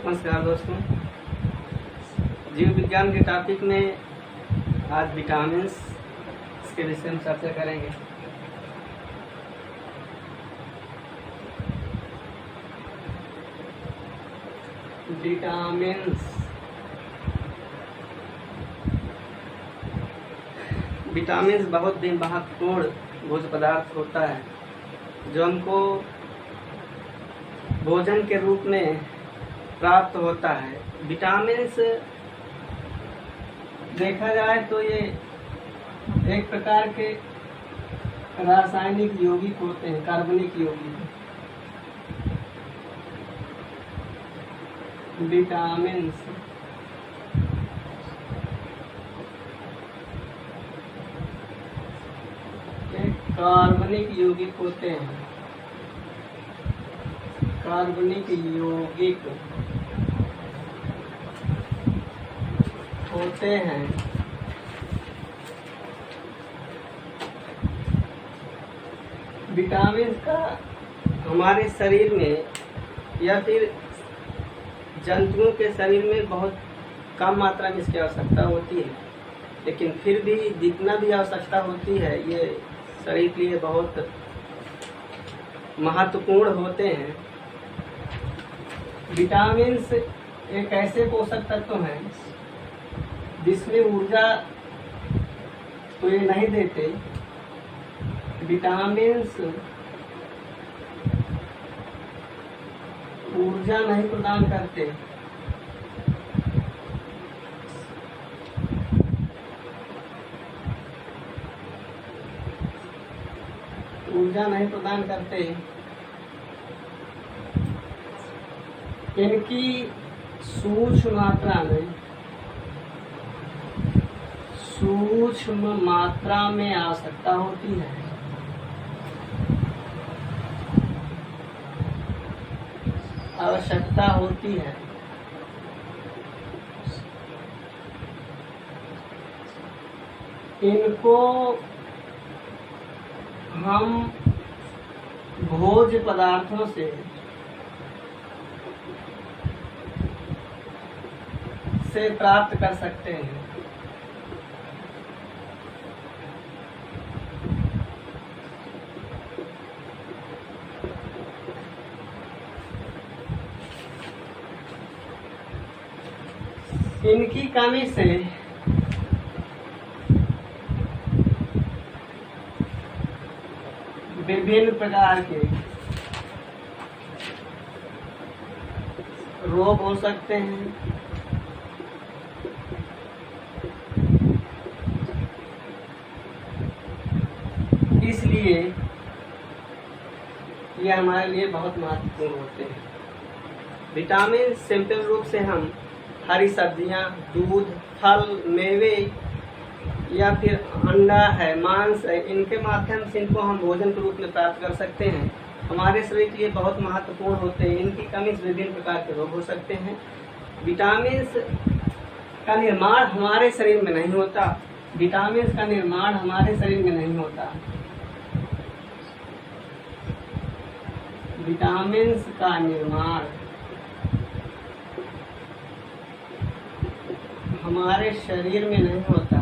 नमस्कार दोस्तों, जीव विज्ञान के टॉपिक में आज विटामिन्स के विषय में चर्चा करेंगे। विटामिन्स बहुत ही महत्वपूर्ण भोज्य पदार्थ होता है जो हमको भोजन के रूप में प्राप्त होता है। विटामिन्स देखा जाए तो ये एक प्रकार के रासायनिक यौगिक होते हैं, कार्बनिक यौगिक। विटामिन्स कार्बनिक यौगिक होते हैं, कार्बनिक यौगिक होते हैं। विटामिन का हमारे शरीर में या फिर जंतुओं के शरीर में बहुत कम मात्रा में इसकी आवश्यकता होती है, लेकिन फिर भी जितना भी आवश्यकता होती है ये शरीर के लिए बहुत महत्वपूर्ण होते हैं। विटामिन्स एक ऐसे पोषक तत्व हैं जिसमें ऊर्जा तो ये नहीं देते। विटामिन्स ऊर्जा नहीं प्रदान करते, ऊर्जा नहीं प्रदान करते। इनकी सूक्ष्म मात्रा में आवश्यकता होती है। इनको हम भोज्य पदार्थों से प्राप्त कर सकते हैं। इनकी कमी से विभिन्न प्रकार के रोग हो सकते हैं। इसलिए ये हमारे लिए बहुत महत्वपूर्ण होते हैं। विटामिन सिंपल रूप से हम हरी सब्जियां, दूध, फल, मेवे या फिर अंडा है, मांस है, इनके माध्यम से इनको हम भोजन के रूप में प्राप्त कर सकते हैं। हमारे शरीर के लिए बहुत महत्वपूर्ण होते हैं। इनकी कमी से विभिन्न प्रकार के रोग हो सकते हैं। विटामिन्स का निर्माण हमारे शरीर में नहीं होता। विटामिन्स का निर्माण हमारे शरीर में नहीं होता। विटामिन्स का निर्माण हमारे शरीर में नहीं होता।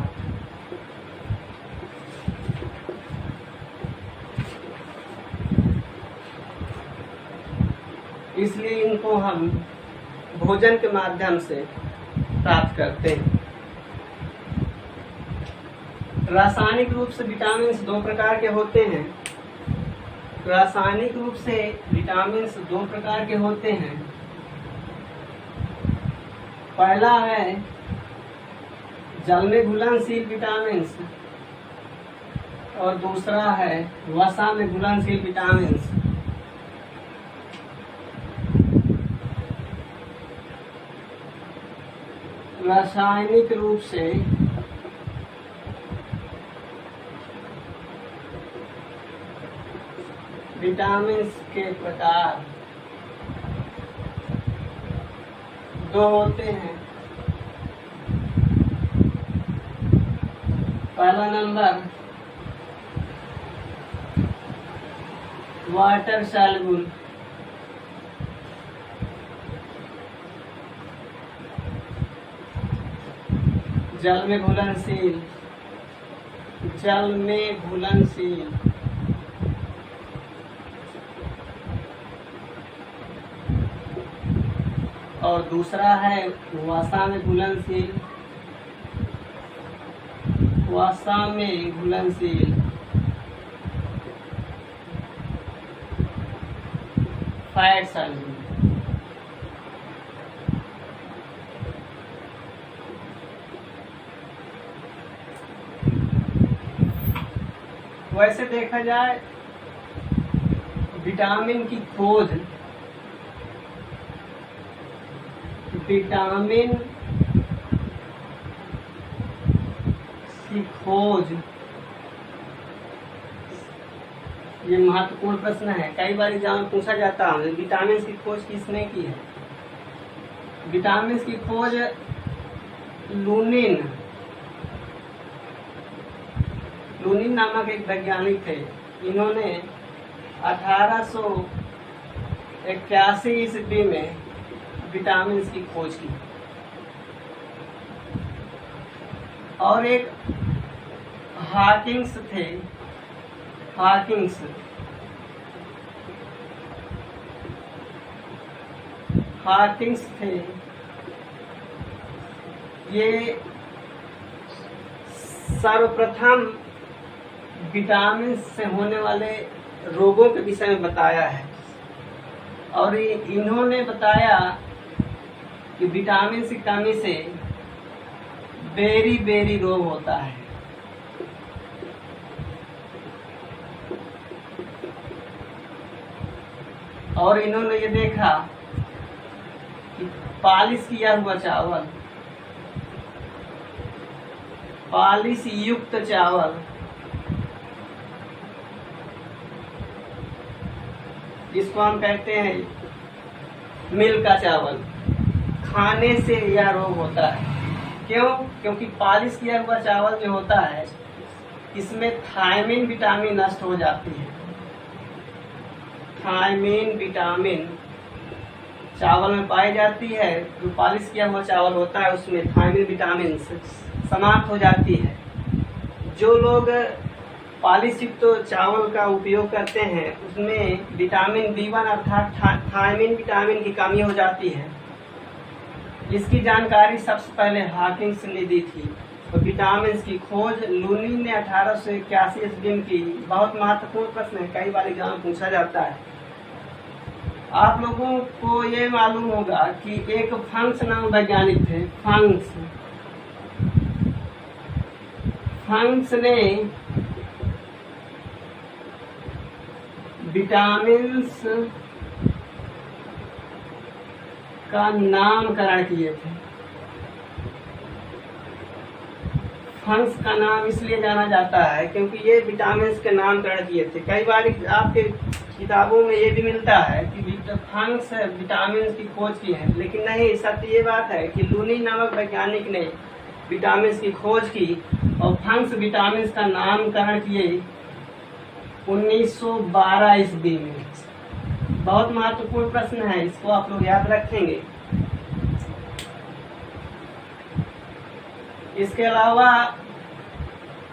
इसलिए इनको हम भोजन के माध्यम से प्राप्त करते हैं। रासायनिक रूप से विटामिन्स दो प्रकार के होते हैं। रासायनिक रूप से विटामिन्स दो प्रकार के होते हैं। पहला है जल में घुलनशील विटामिन्स और दूसरा है वसा में घुलनशील विटामिन्स। रासायनिक रूप से विटामिन्स के प्रकार दो होते हैं। पहला नंबर वाटर सॉल्युबल जल में घुलनशील, जल में घुलनशील। और दूसरा है वसा में घुलनशील, वसा में घुलनशील। Fat soluble. वैसे देखा जाए विटामिन की खोज, विटामिन की खोज ये महत्वपूर्ण प्रश्न है। कई बार एग्जाम में पूछा जाता है विटामिन की खोज किसने की है। विटामिन की खोज लूनिन नामक एक वैज्ञानिक थे। इन्होंने 1881 ईस्वी में विटामिन की खोज की। और एक हॉकिंग्स थे, हॉकिंग्स थे। ये सर्वप्रथम विटामिन से होने वाले रोगों के विषय में बताया है। और इन्होंने बताया कि विटामिन की कमी से बेरी रोग होता है। और इन्होंने ये देखा कि पालिश किया हुआ चावल, पालिश युक्त चावल, जिसको हम कहते हैं मिल का चावल, खाने से यह रोग होता है। क्यों? क्योंकि पालिश किया हुआ चावल जो होता है इसमें थायमिन विटामिन नष्ट हो जाती है। थायमिन विटामिन चावल में पाई जाती है। जो पालिश किया हुआ चावल होता है उसमें थायमिन विटामिन समाप्त हो जाती है। जो लोग पालिश युक्त चावल का उपयोग करते हैं उसमें विटामिन B1 अर्थात थायमिन विटामिन की कमी हो जाती है। इसकी जानकारी सबसे पहले हॉकिंग्स ने दी थी। तो विटामिन की खोज लूनिन ने 1881 ईस्वी में की। बहुत महत्वपूर्ण प्रश्न है, कई बार एग्जाम में पूछा जाता है। आप लोगों को ये मालूम होगा कि एक फंक्स नाम वैज्ञानिक थे। फंक्स ने विटामिन का नामकरण किए थे। फंक्स का नाम इसलिए जाना जाता है क्योंकि ये विटामिन के नामकरण किए थे। कई बार आपके किताबों में ये भी मिलता है कि फंक्स विटामिन की खोज की है, लेकिन नहीं, सत्य ये बात है कि लूनी नामक वैज्ञानिक ने विटामिन की खोज की और फंक्स विटामिन का नामकरण किए 1912 ईस्वी में। बहुत महत्वपूर्ण प्रश्न है, इसको आप लोग याद रखेंगे। इसके अलावा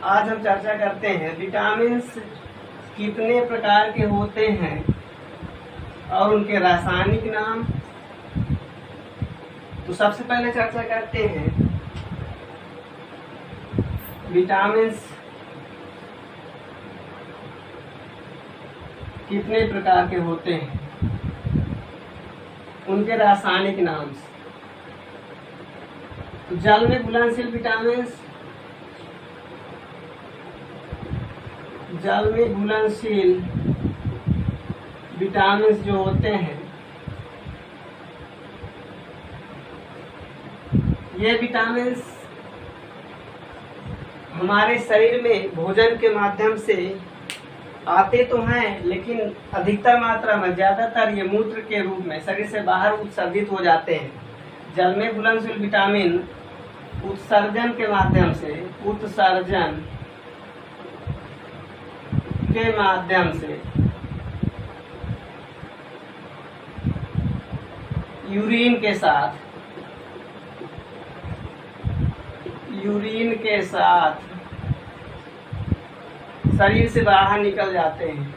आज हम चर्चा करते हैं विटामिन कितने प्रकार के होते हैं और उनके रासायनिक नाम। तो सबसे पहले चर्चा करते हैं विटामिन कितने प्रकार के होते हैं, उनके रासायनिक नाम। तो जल में घुलनशील विटामिन, जल में घुलनशील विटामिन जो होते हैं, ये विटामिन हमारे शरीर में भोजन के माध्यम से आते तो हैं, लेकिन अधिकतर मात्रा में, ज्यादातर ये मूत्र के रूप में शरीर से बाहर उत्सर्जित हो जाते हैं। जल में घुलनशील विटामिन उत्सर्जन के माध्यम से, उत्सर्जन के माध्यम से यूरिन के साथ, यूरिन के साथ शरीर से बाहर निकल जाते हैं।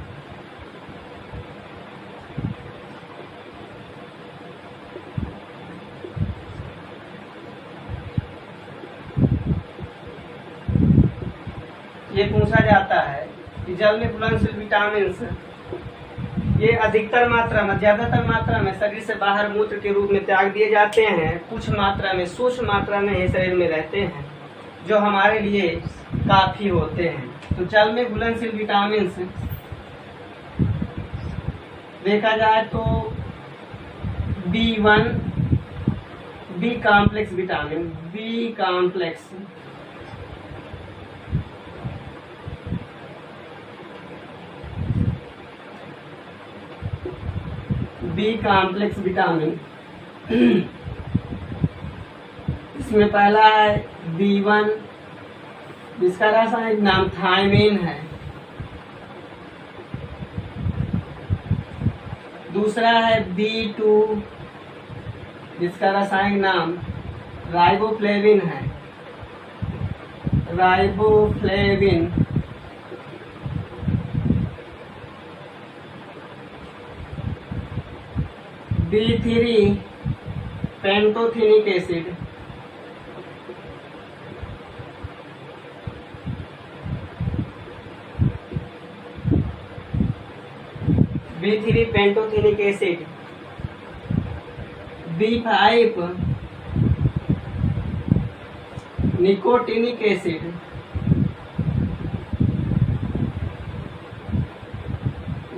ये पूछा जाता है कि जल में घुलनशील विटामिन ये अधिकतर मात्रा में, ज्यादातर मात्रा में शरीर से बाहर मूत्र के रूप में त्याग दिए जाते हैं। कुछ मात्रा में, सूक्ष्म मात्रा में ये शरीर में रहते हैं, जो हमारे लिए काफी होते हैं। तो जल में घुलनशील विटामिन देखा जाए तो B1, B complex vitamin, B complex, B complex vitamin. इसमें पहला है B1, जिसका रासायनिक नाम थायमीन है। दूसरा है B2, जिसका रासायनिक नाम राइबोफ्लेविन है, riboflavin. B3 pantothenic acid, B3 pantothenic acid. B5 nicotinic acid,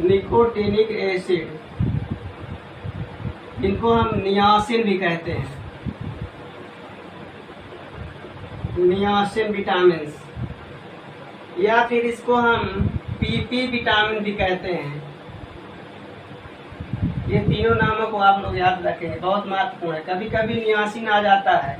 nicotinic acid, जिनको हम नियासिन भी कहते हैं, नियासिन विटामिन, या फिर इसको हम PP विटामिन भी कहते हैं। ये तीनों नामों को आप लोग याद रखेंगे, बहुत महत्वपूर्ण है। कभी कभी नियासिन आ जाता है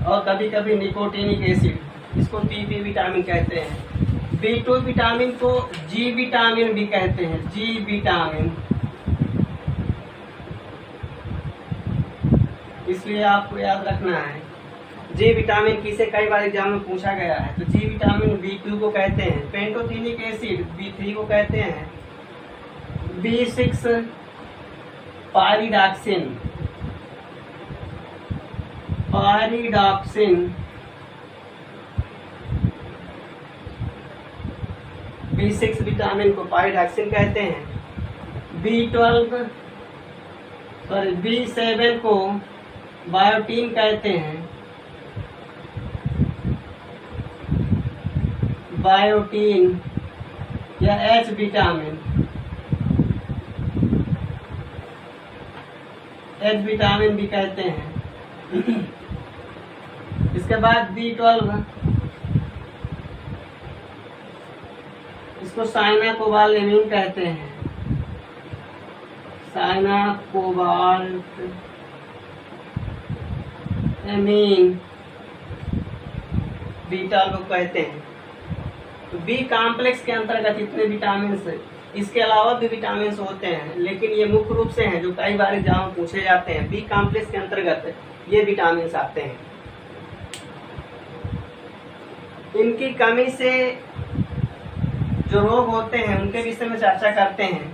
और कभी कभी निकोटिनिक एसिड, इसको PP विटामिन कहते हैं। B2 विटामिन को G विटामिन भी कहते हैं, G विटामिन। इसलिए आपको याद रखना है जी विटामिन किसे कई बार एग्जाम में पूछा गया है। तो जी विटामिन B2 को कहते हैं, पेंटोथेनिक एसिड B3 को कहते हैं, B6 pyridoxine, pyridoxine, B6 vitamin को पायरिडॉक्सिन कहते हैं। B7 को बायोटीन कहते हैं, बायोटीन या H विटामिन, H विटामिन भी कहते हैं। इसके बाद B12, इसको साइनाकोबालेमिन कहते हैं, साइनाकोबाल्ट एमीन, B12 कहते हैं। तो बी कॉम्प्लेक्स के अंतर्गत इतने विटामिन, इसके अलावा भी विटामिन होते हैं, लेकिन ये मुख्य रूप से हैं जो कई बार एग्जाम पूछे जाते हैं। बी कॉम्प्लेक्स के अंतर्गत ये विटामिन आते हैं। इनकी कमी से जो रोग होते हैं उनके विषय में चर्चा करते हैं।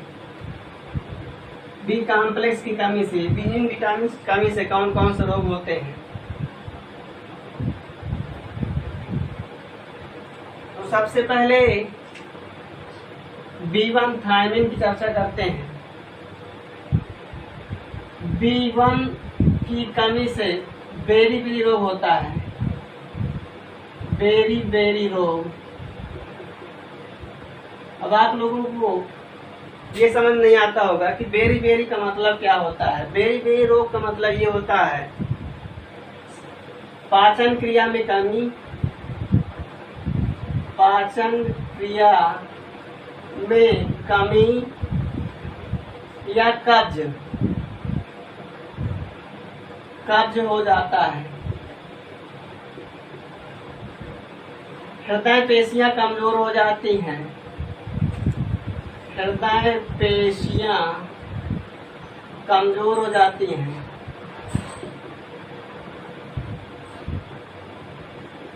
बी कॉम्प्लेक्स की कमी से, इन विटामिन की कमी से कौन कौन से रोग होते हैं। तो सबसे पहले B1 थायमीन की चर्चा करते हैं। B1 की कमी से बेरी रोग होता है, बेरी रोग। अब आप लोगों को ये समझ नहीं आता होगा कि बेरी का मतलब क्या होता है। बेरी रोग का मतलब ये होता है पाचन क्रिया में कमी, पाचन क्रिया में कमी या कब्ज हो जाता है। हृदय पेशियां कमजोर हो जाती हैं, हृदय पेशियां कमजोर हो जाती हैं।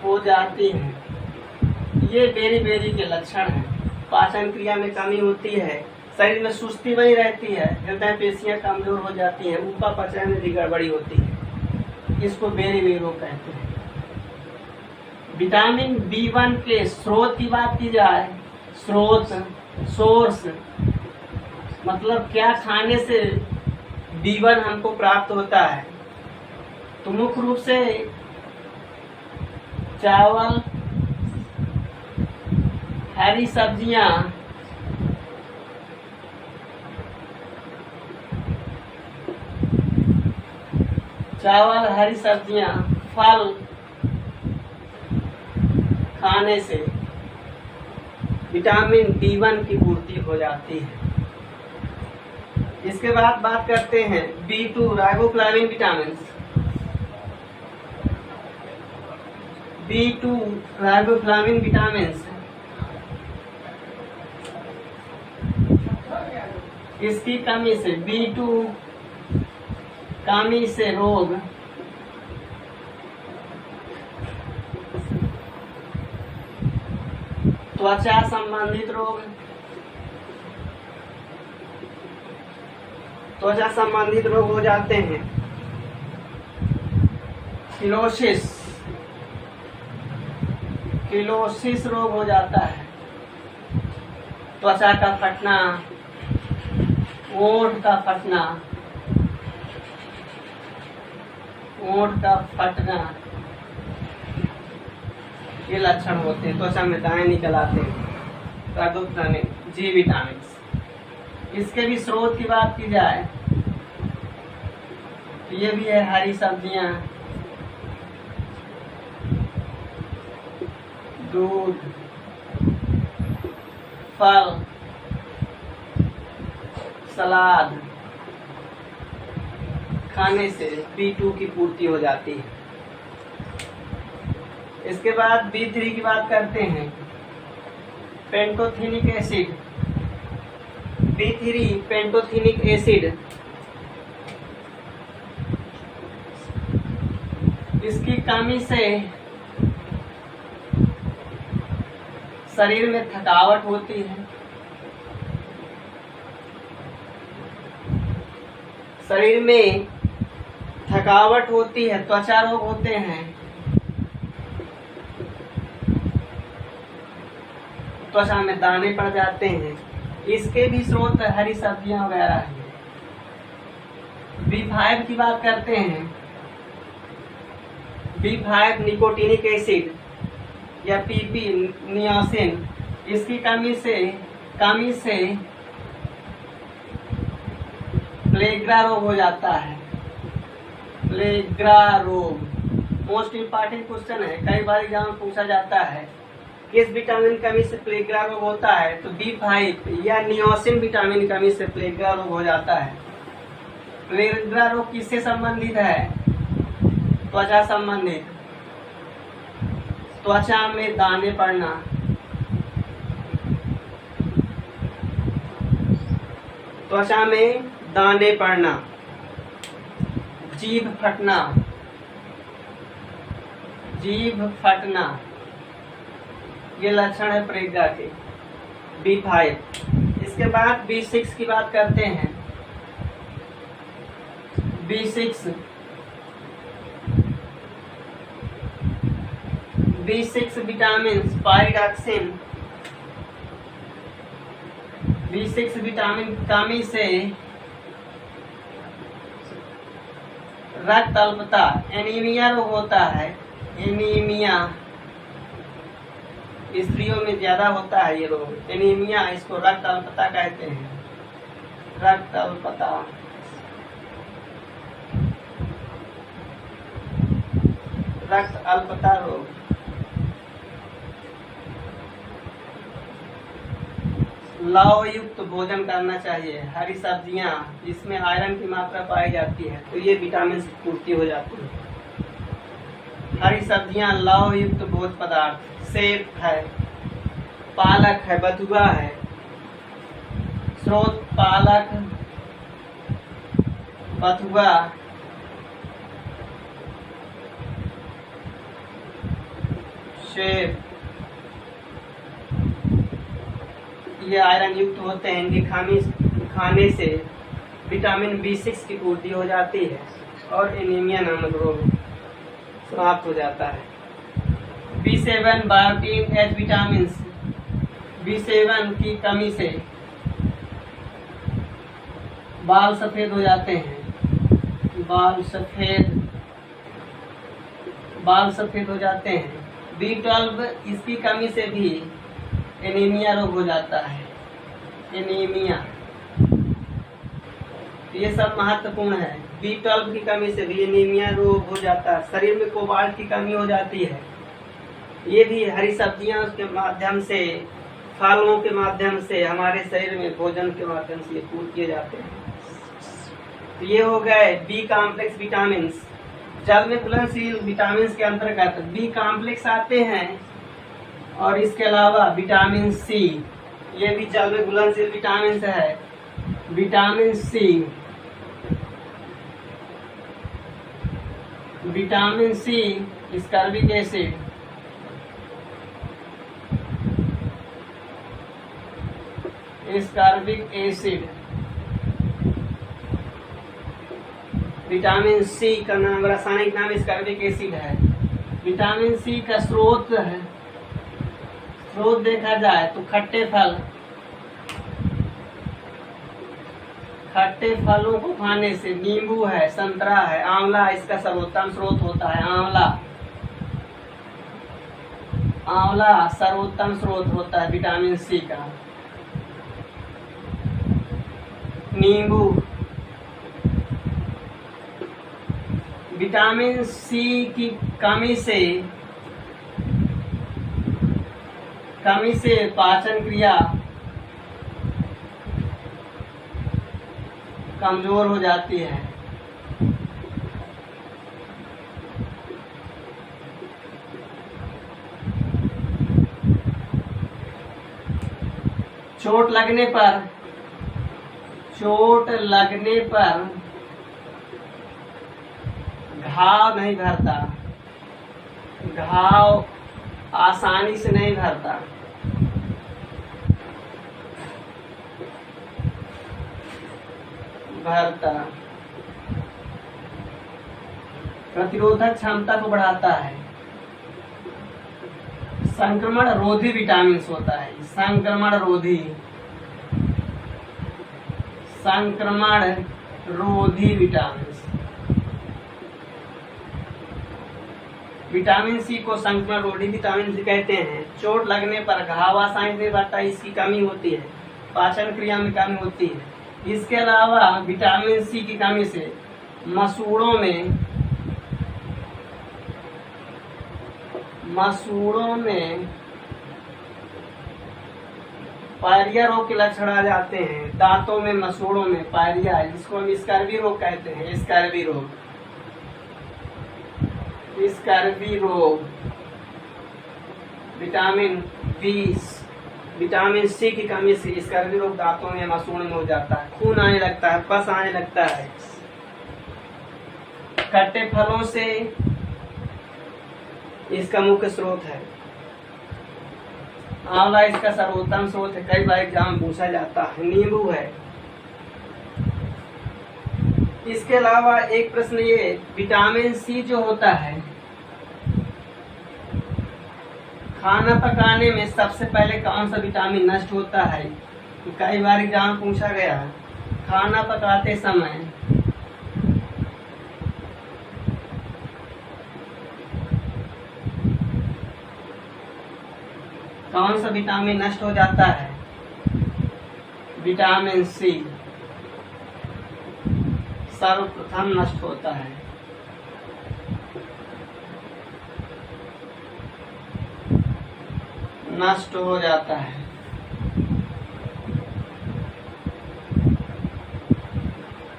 हो जाती हैं। ये बेरी के लक्षण हैं। पाचन क्रिया में कमी होती है, शरीर में सुस्ती बनी रहती है, हृदय पेशियां कमजोर हो जाती हैं, ऊपर पचने में भी गड़बड़ी होती है। इसको बेरी रोग कहते हैं। विटामिन B1 के स्रोत की बात की जाए, स्रोत सोर्स मतलब क्या खाने से B1 हमको प्राप्त होता है, तो मुख्य रूप से चावल, हरी सब्जियां, हरी सब्जियां, फल खाने से विटामिन B1 की पूर्ति हो जाती है। इसके बाद बात करते हैं B2 riboflavin vitamin. B2 riboflavin vitamin इसकी कमी से B2 कमी से रोग, त्वचा संबंधित रोग, हो जाते हैं। किलोसिस रोग हो जाता है। त्वचा का फटना, ओंठ का फटना, ये लक्षण होते हैं। त्वचा में दाने निकल आते हैं। राइबोफ्लाविन जी विटामिन। इसके भी स्रोत की बात की जाए तो ये भी है हरी सब्जियां, दूध, फल, सलाद खाने से B2 की पूर्ति हो जाती है। इसके बाद B3 की बात करते हैं, pantothenic acid. B3 pantothenic acid, इसकी कमी से शरीर में थकावट होती है, त्वचा रोग होते हैं, त्वचा में दाने पड़ जाते हैं। इसके भी स्रोत हरी सब्जियां वगैरह हैं। B5 की बात करते हैं। B5 निकोटिनिक एसिड या PP नियोसिन, इसकी कमी से प्लेग्रा रोग हो जाता है। प्लेग्रा रोग मोस्ट इम्पॉर्टेंट क्वेश्चन है, कई बार एग्जाम में पूछा जाता है किस विटामिन कमी से प्लेग्रा रोग होता है, तो B5 या नियोसिन विटामिन कमी से प्लेग्रा रोग हो जाता है। प्लेग्रा रोग किससे संबंधित है? त्वचा संबंधित, त्वचा में दाने पड़ना, जीभ फटना, ये लक्षण है प्लेग्रा के। B5। इसके बाद B6 की बात करते हैं। B6 vitamin pyridoxine, B6 vitamin कमी से रक्त अल्पता, एनीमिया रोग होता है। एनीमिया स्त्रियों में ज्यादा होता है ये रोग, एनीमिया, इसको रक्त अल्पता कहते हैं। रक्त अल्पता रोग। लौह युक्त भोजन करना चाहिए, हरी सब्जियां, इसमें आयरन की मात्रा पाई जाती है, तो ये विटामिन की पूर्ति हो जाती है। हरी सब्जियां, लौह युक्त भोज्य पदार्थ, सेब है, पालक है, बथुआ है। स्रोत पालक, बथुआ, श्वेत, ये आयरन युक्त होते हैं। इनके खाने से विटामिन B6 की पूर्ति हो जाती है और एनीमिया नामक रोग समाप्त हो जाता है। B7 biotin H vitamin, B7 की कमी से बाल सफेद हो जाते हैं, बाल सफेद हो जाते हैं। B12 इसकी कमी से भी एनीमिया रोग हो जाता है, एनीमिया। ये सब महत्वपूर्ण है। B12 की कमी से भी एनीमिया रोग हो जाता है। शरीर में कोबाल्ट की कमी हो जाती है, ये भी हरी सब्जियां के माध्यम से, फलों के माध्यम से हमारे शरीर में भोजन के माध्यम से पूर्ण किए जाते हैं। तो ये हो गए B कॉम्प्लेक्स विटामिन। जल में घुलनशील विटामिन के अंतर्गत B कॉम्प्लेक्स आते हैं और इसके अलावा विटामिन C, ये भी जल में घुलनशील विटामिन है। Vitamin C, vitamin C ascorbic acid, ascorbic acid, vitamin C का नाम, रासायनिक नाम स्कर्बिक एसिड है। विटामिन C का स्रोत देखा जाए तो खट्टे फलों को खाने से, नींबू है, संतरा है, आंवला इसका सर्वोत्तम स्रोत होता है। आंवला सर्वोत्तम स्रोत होता है विटामिन C का। नींबू, विटामिन C की कमी से पाचन क्रिया कमजोर हो जाती है। चोट लगने पर घाव नहीं भरता, घाव आसानी से नहीं भरता। प्रतिरोधक क्षमता को बढ़ाता है। संक्रमण रोधी विटामिन होता है। संक्रमण रोधी विटामिन। विटामिन C को संक्रमण रोधी विटामिन कहते हैं। चोट लगने पर घाव आसानी से भरता है, इसकी कमी होती है। पाचन क्रिया में कमी होती है। इसके अलावा विटामिन C की कमी से मसूड़ों में पायरिया रोग के लक्षण आ जाते हैं। दांतों में, मसूड़ों में पायरिया, जिसको हम स्कर्वी रोग कहते हैं। स्कर्वी रोग विटामिन C की कमी से स्कर्वी रोग दांतों में, मसूड़ों में हो जाता है। खून आने लगता है, पस आने लगता है। खट्टे फलों से इसका मुख्य स्रोत है। आंवला इसका सर्वोत्तम स्रोत है, कई बार एग्जाम पूछा जाता है। नींबू है। इसके अलावा एक प्रश्न ये, विटामिन C जो होता है, खाना पकाने में सबसे पहले कौन सा विटामिन नष्ट होता है? कई बार एग्जाम पूछा गया है। खाना पकाते समय कौन सा विटामिन नष्ट हो जाता है? विटामिन C सर्वप्रथम नष्ट होता है। नष्ट हो जाता है।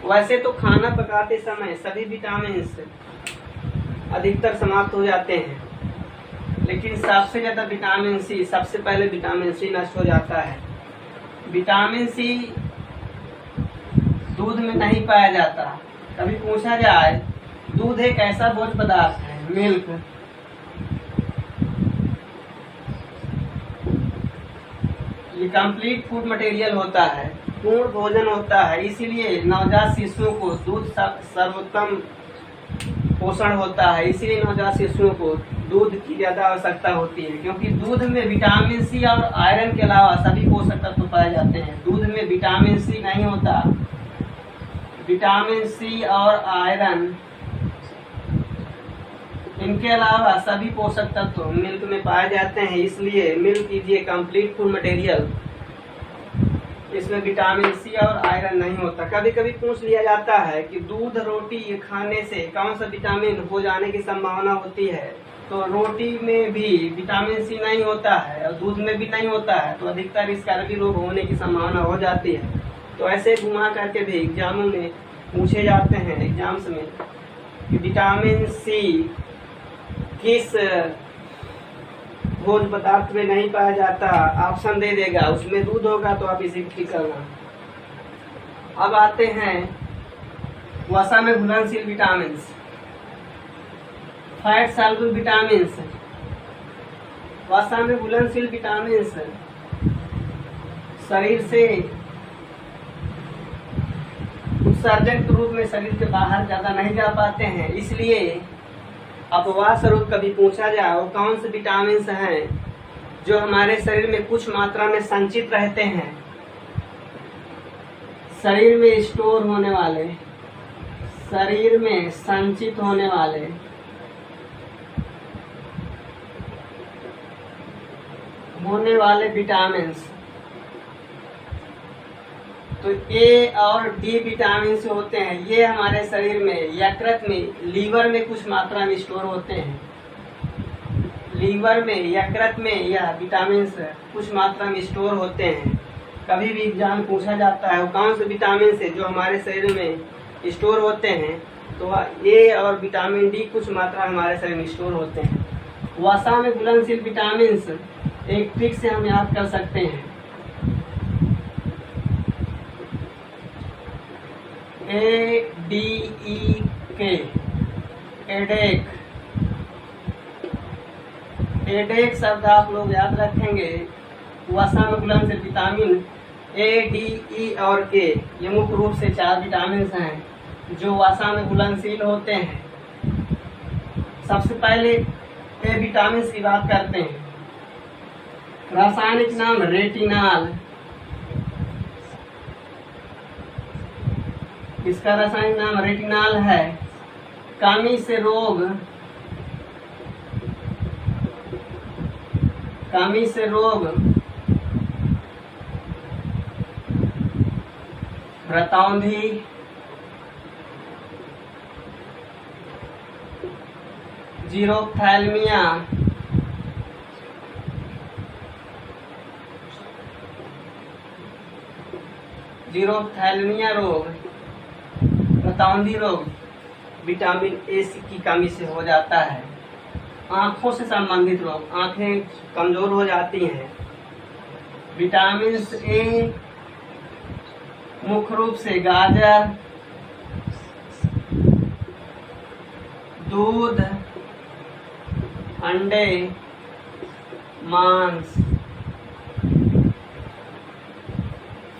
वैसे तो खाना पकाते समय सभी विटामिन अधिकतर समाप्त हो जाते हैं, लेकिन सबसे ज्यादा विटामिन C, सबसे पहले विटामिन C नष्ट हो जाता है। विटामिन C दूध में नहीं पाया जाता। कभी पूछा जाए, दूध एक ऐसा भोज्य पदार्थ है, मिल्क ये कंप्लीट फूड मटेरियल होता है, पूर्ण भोजन होता है। इसीलिए नवजात शिशुओं को दूध सर्वोत्तम पोषण होता है। इसीलिए नवजात शिशुओं को दूध की ज्यादा आवश्यकता होती है, क्योंकि दूध में विटामिन सी और आयरन के अलावा सभी पोषक तत्व पाए जाते हैं। दूध में विटामिन सी नहीं होता, विटामिन सी और आयरन, इनके अलावा सभी पोषक तत्व मिल्क में पाए जाते हैं। इसलिए मिल्क कीजिए कंप्लीट फूड मटेरियल, इसमें विटामिन सी और आयरन नहीं होता। कभी कभी पूछ लिया जाता है कि दूध रोटी खाने से कौन सा विटामिन हो जाने की संभावना होती है, तो रोटी में भी विटामिन सी नहीं होता है और दूध में भी नहीं होता है, तो अधिकतर स्कर्वी रोग होने की संभावना हो जाती है। तो ऐसे घुमा करके भी एग्जामों में पूछे जाते हैं, एग्जाम्स में, कि विटामिन सी किस भोज्य पदार्थ में नहीं पाया जाता, ऑप्शन दे देगा, उसमें दूध होगा, तो आप इसे ठीक करना। अब आते हैं वसा में घुलनशील विटामिन, फैट सॉल्युबल विटामिन। वसा में घुलनशील विटामिन शरीर से उत्सर्जन के रूप में शरीर के बाहर ज्यादा नहीं जा पाते हैं। इसलिए अपवाद स्वरूप कभी पूछा जाए वो कौन से विटामिन हैं जो हमारे शरीर में कुछ मात्रा में संचित रहते हैं, शरीर में स्टोर होने वाले, शरीर में संचित होने वाले विटामिन। तो ए और डी विटामिन से होते हैं, ये हमारे शरीर में यकृत में, लीवर में कुछ मात्रा में स्टोर होते हैं। लीवर में, यकृत में यह विटामिन कुछ मात्रा में स्टोर होते हैं। कभी भी एग्जाम पूछा जाता है वो कौन से विटामिन से जो हमारे शरीर में स्टोर होते हैं, तो ए और विटामिन डी कुछ मात्रा हमारे शरीर में स्टोर होते हैं। वसा में घुलनशील विटामिन एक ट्रिक से हम याद कर सकते हैं, ADEK, एडेक। एडेक शब्द आप लोग याद रखेंगे। वसा में घुलनशील विटामिन A, D, E और K, ये मुख्य रूप से 4 विटामिन हैं जो वसा में घुलनशील होते हैं। सबसे पहले ए विटामिन की बात करते हैं। रासायनिक नाम रेटिनॉल, इसका रासायनिक नाम रेटिनॉल है। कमी से रोग, व्रतौंधी, जीरोफ्थैल्मिया, रोग, व्रतौंधी रोग विटामिन ए की कमी से हो जाता है। आंखों से संबंधित रोग, आंखें कमजोर हो जाती हैं। विटामिन ए मुख्य रूप से गाजर, दूध, अंडे, मांस,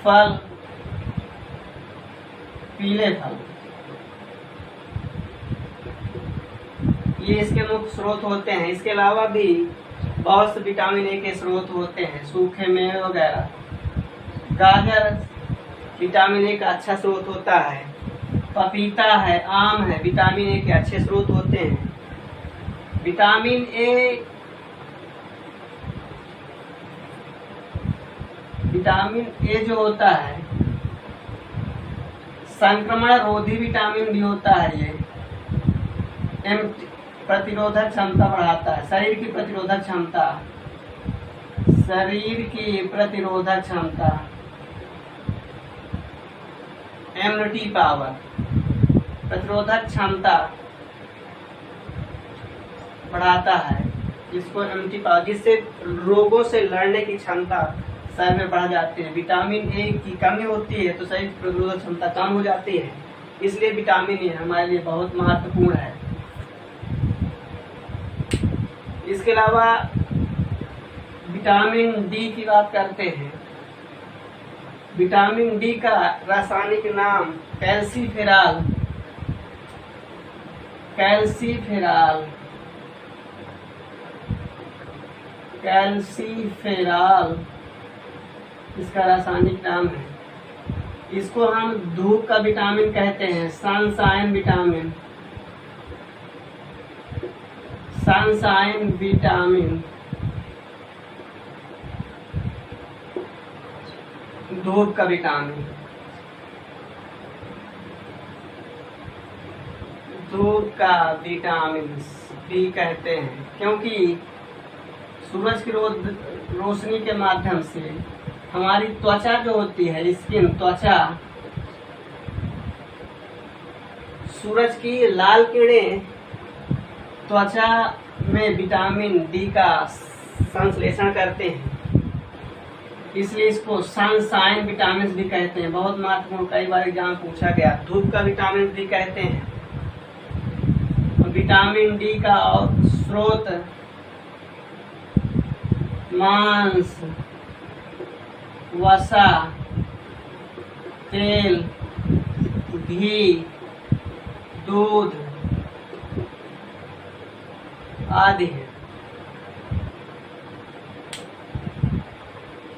फल, पीले फल, ये इसके मुख्य स्रोत होते हैं। इसके अलावा भी बहुत से विटामिन ए के स्रोत होते हैं, सूखे मेवे वगैरह। गाजर विटामिन ए का अच्छा स्रोत होता है। पपीता है, आम है, विटामिन ए के अच्छे स्रोत होते हैं। विटामिन ए जो होता है संक्रमण रोधी विटामिन भी होता है। ये प्रतिरोधक क्षमता बढ़ाता है, शरीर की प्रतिरोधक क्षमता, इम्यूनिटी पावर, प्रतिरोधक क्षमता बढ़ाता है, जिसको इम्यूनिटी पावर, जिससे रोगों से लड़ने की क्षमता शरीर में बढ़ जाती है। विटामिन ए की कमी होती है तो शरीर की प्रतिरोधक क्षमता कम हो जाती है। इसलिए विटामिन ए हमारे लिए बहुत महत्वपूर्ण है। इसके अलावा विटामिन डी की बात करते हैं। विटामिन डी का रासायनिक नाम कैल्सीफेरॉल, कैल्सीफेरॉल, कैल्सीफेरॉल इसका रासायनिक नाम है। इसको हम धूप का विटामिन कहते हैं, सनशाइन विटामिन, सनशाइन विटामिन, धूप का विटामिन, धूप का विटामिन डी कहते हैं, क्योंकि सूरज की रोशनी के माध्यम से हमारी त्वचा जो होती है, स्किन, त्वचा, सूरज की लाल किरणें त्वचा में विटामिन डी का संश्लेषण करते हैं, इसलिए इसको सनशाइन विटामिन भी कहते हैं। बहुत महत्वपूर्ण, कई बार एग्जाम पूछा गया। धूप का विटामिन डी कहते हैं। विटामिन डी का और स्रोत मांस, वसा, तेल, घी, दूध आदि है।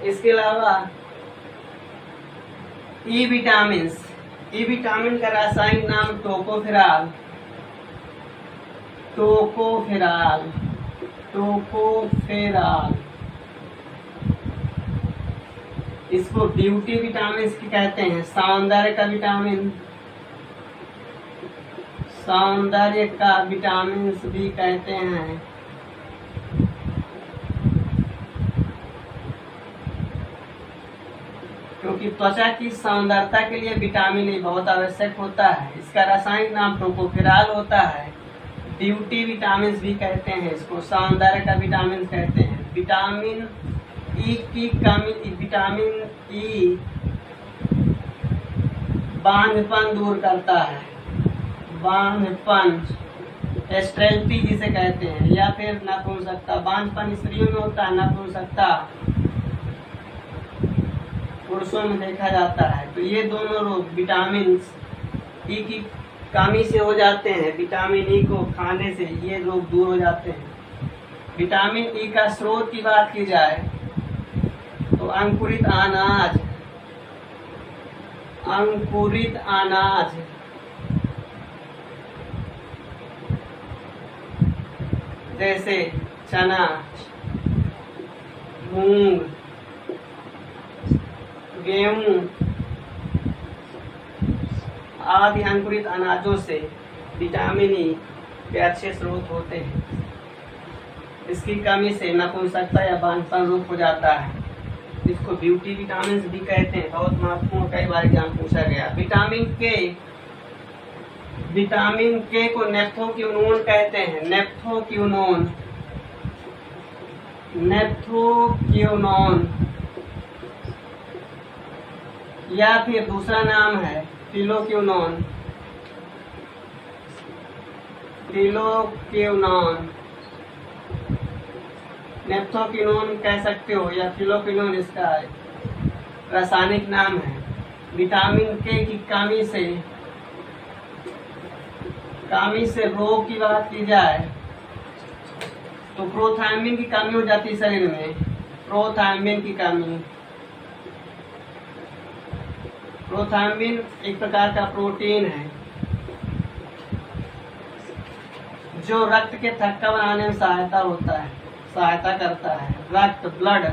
इसके अलावा ई विटामिन, ई विटामिन का रासायनिक नाम टोकोफेरॉल, टोकोफेरॉल, टोकोफेरॉल। इसको ब्यूटी विटामिन कहते हैं, सौंदर्य का विटामिन, सौंदर्य का विटामिन भी कहते हैं। क्योंकि त्वचा की सौंदर्यता के लिए विटामिन ए बहुत आवश्यक होता है। इसका रासायनिक नाम टोकोफेरॉल होता है। ब्यूटी विटामिन भी कहते हैं इसको, सौंदर्य का विटामिन कहते हैं। विटामिन ई की कमी, विटामिन ई बांझपन दूर करता है, बांझपन, स्टेरिलिटी जिसे कहते हैं, या फिर नपुंसकता। बांझपन स्त्रियों में होता है, नपुंसकता पुरुषों में देखा जाता है। तो ये दोनों रोग विटामिन ई की कमी से हो जाते हैं। विटामिन ई को खाने से ये रोग दूर हो जाते हैं। विटामिन ई का स्रोत की बात की जाए तो अंकुरित अनाज, अंकुरित अनाज, जैसे चना, मूंग, गेहूं आदि अंकुरित अनाजों से विटामिन ई के अच्छे स्रोत होते हैं। इसकी कमी से नपुंसकता या बांझपन रोग हो जाता है। इसको ब्यूटी विटामिन भी कहते हैं। बहुत महत्वपूर्ण, कई बार एग्जाम पूछा गया। विटामिन के, विटामिन के को नेप्थोक्विनोन कहते हैं, नेप्थोक्विनोन, नेप्थोक्विनोन, या फिर दूसरा नाम है फिलोक्विनोन, फिलोक्विनोन, नेप्थोक्विनोन कह सकते हो या फिलोक्विनोन इसका रासायनिक नाम है। विटामिन के की कमी से रोग की बात की जाए तो प्रोथायमिन की कमी हो जाती है शरीर में। प्रोथायमिन की कमी, प्रोथायमिन एक प्रकार का प्रोटीन है जो रक्त के थक्का बनाने में सहायता होता है, सहायता करता है। रक्त, blood,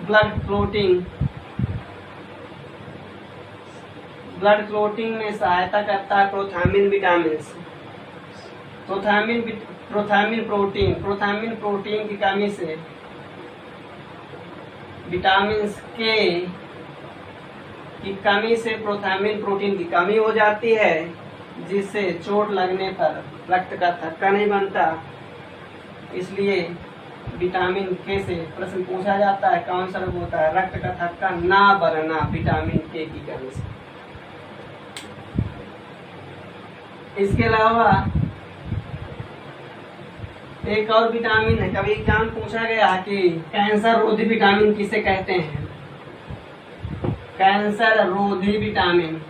blood clotting, blood clotting में सहायता करता है प्रोथायमिन विटामिन। प्रोथायमिन प्रोटीन, प्रोथायमिन प्रोटीन की कमी से विटामिन के की कमी से प्रोथायमिन प्रोटीन की कमी हो जाती है, जिससे चोट लगने पर रक्त का थक्का नहीं बनता। इसलिए विटामिन के से प्रश्न पूछा जाता है, कौन सा रोग होता है? रक्त का थक्का ना बनना विटामिन के की कमी से। इसके अलावा एक और विटामिन है, कभी एग्जाम पूछा गया कि कैंसर रोधी विटामिन किसे कहते हैं। कैंसर रोधी विटामिन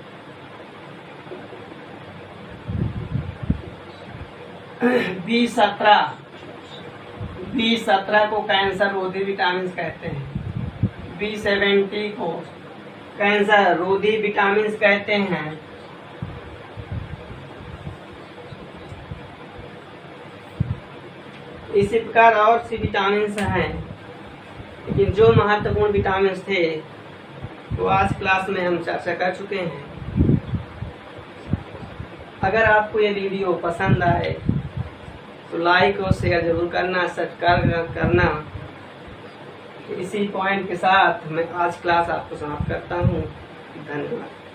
B17 को कैंसर रोधी विटामिन कहते हैं। B70 को कैंसर रोधी विटामिन कहते हैं। इसी प्रकार और सी विटामिन हैं, लेकिन जो महत्वपूर्ण विटामिन थे वो आज क्लास में हम चर्चा कर चुके हैं। अगर आपको ये वीडियो पसंद आए तो लाइक और शेयर जरूर करना, सब्सक्राइब करना। इसी पॉइंट के साथ मैं आज क्लास आपको समाप्त करता हूँ। धन्यवाद।